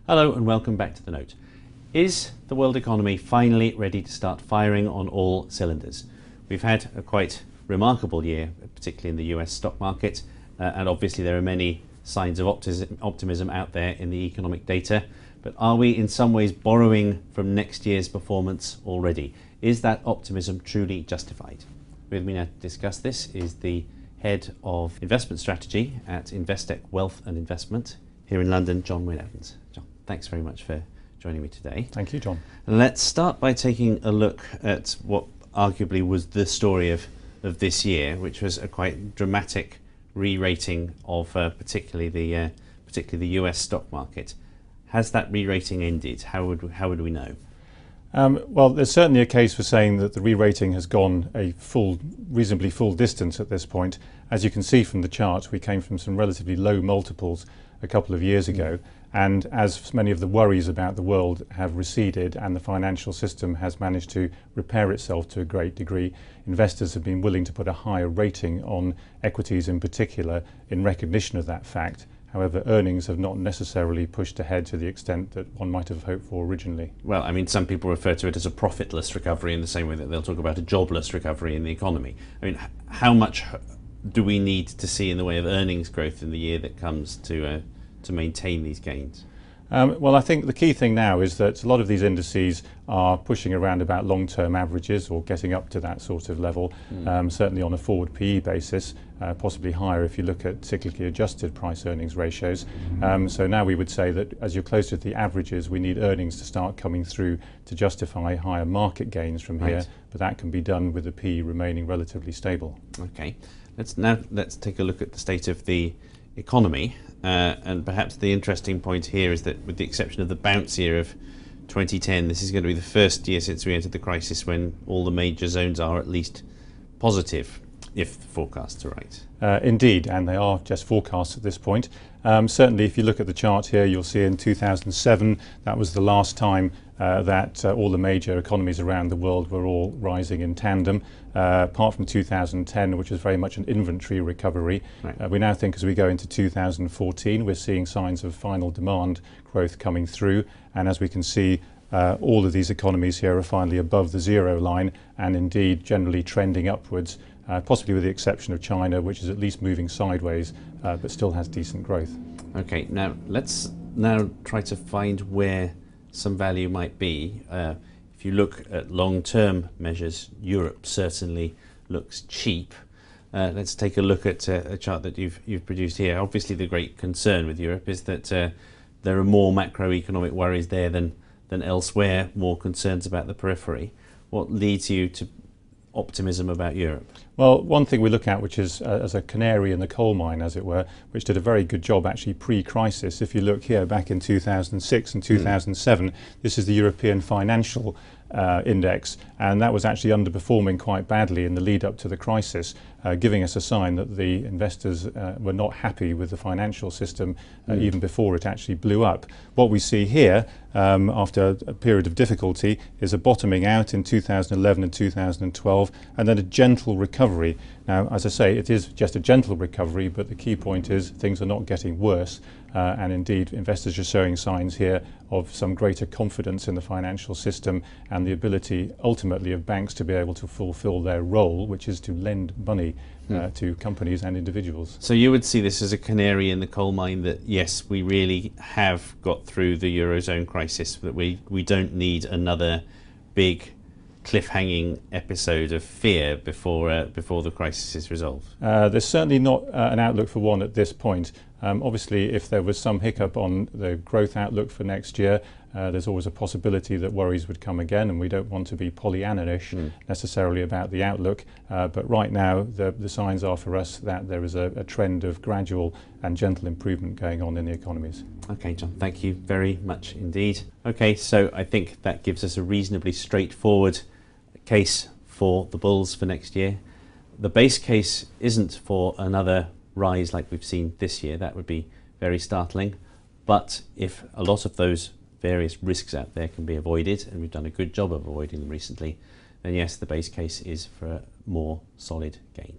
Hello and welcome back to The Note. Is the world economy finally ready to start firing on all cylinders? We've had a quite remarkable year, particularly in the US stock market, and obviously there are many signs of optimism out there in the economic data. But are we in some ways borrowing from next year's performance already? Is that optimism truly justified? With me now to discuss this is the head of investment strategy at Investec Wealth and Investment here in London, John Wyn-Evans. John, thanks very much for joining me today. Thank you, John. Let's start by taking a look at what arguably was the story of this year, which was a quite dramatic re-rating of particularly the US stock market. Has that re-rating ended? How would we know? Well, there's certainly a case for saying that the re-rating has gone a reasonably full distance at this point. As you can see from the chart, we came from some relatively low multiples a couple of years ago, and as many of the worries about the world have receded and the financial system has managed to repair itself to a great degree, investors have been willing to put a higher rating on equities in particular in recognition of that fact. However, earnings have not necessarily pushed ahead to the extent that one might have hoped for originally. Well, I mean, some people refer to it as a profitless recovery in the same way that they'll talk about a jobless recovery in the economy. I mean, how much do we need to see in the way of earnings growth in the year that comes to maintain these gains? Well, I think the key thing now is that a lot of these indices are pushing around about long-term averages or getting up to that sort of level, certainly on a forward PE basis, possibly higher if you look at cyclically adjusted price earnings ratios. So now we would say that as you're closer to the averages, we need earnings to start coming through to justify higher market gains from here, but that can be done with the PE remaining relatively stable. Okay, let's take a look at the state of the economy, and perhaps the interesting point here is that with the exception of the bounce year of 2010, this is going to be the first year since we entered the crisis when all the major zones are at least positive, if the forecasts are right. Indeed, and they are just forecasts at this point. Certainly if you look at the chart here, you'll see in 2007 that was the last time that all the major economies around the world were all rising in tandem, apart from 2010, which was very much an inventory recovery. Right. We now think as we go into 2014, we're seeing signs of final demand growth coming through, and as we can see, all of these economies here are finally above the zero line and indeed generally trending upwards, possibly with the exception of China, which is at least moving sideways, but still has decent growth. Okay, now let's try to find where some value might be. If you look at long-term measures, Europe certainly looks cheap. Let's take a look at a chart that you've produced here. Obviously the great concern with Europe is that there are more macroeconomic worries there than elsewhere, more concerns about the periphery. What leads you to optimism about Europe? Well, one thing we look at, which is as a canary in the coal mine, as it were, which did a very good job actually pre-crisis. If you look here back in 2006 and 2007, this is the European Financial Index, and that was actually underperforming quite badly in the lead up to the crisis, giving us a sign that the investors were not happy with the financial system even before it actually blew up. What we see here after a period of difficulty is a bottoming out in 2011 and 2012, and then a gentle recovery. Now, as I say, it is just a gentle recovery, but the key point is things are not getting worse, and indeed investors are showing signs here of some greater confidence in the financial system and the ability ultimately of banks to be able to fulfill their role, which is to lend money to companies and individuals. So you would see this as a canary in the coal mine, that yes, we really have got through the Eurozone crisis, that we don't need another big cliff-hanging episode of fear before the crisis is resolved. There's certainly not an outlook for one at this point. Obviously, if there was some hiccup on the growth outlook for next year, there's always a possibility that worries would come again, and we don't want to be Pollyanna-ish necessarily about the outlook. But right now, the signs are for us that there is a trend of gradual and gentle improvement going on in the economies. Okay, John, thank you very much indeed. Okay, so I think that gives us a reasonably straightforward case for the bulls for next year. The base case isn't for another rise like we've seen this year. That would be very startling. But if a lot of those various risks out there can be avoided, and we've done a good job of avoiding them recently, then yes, the base case is for a more solid gain.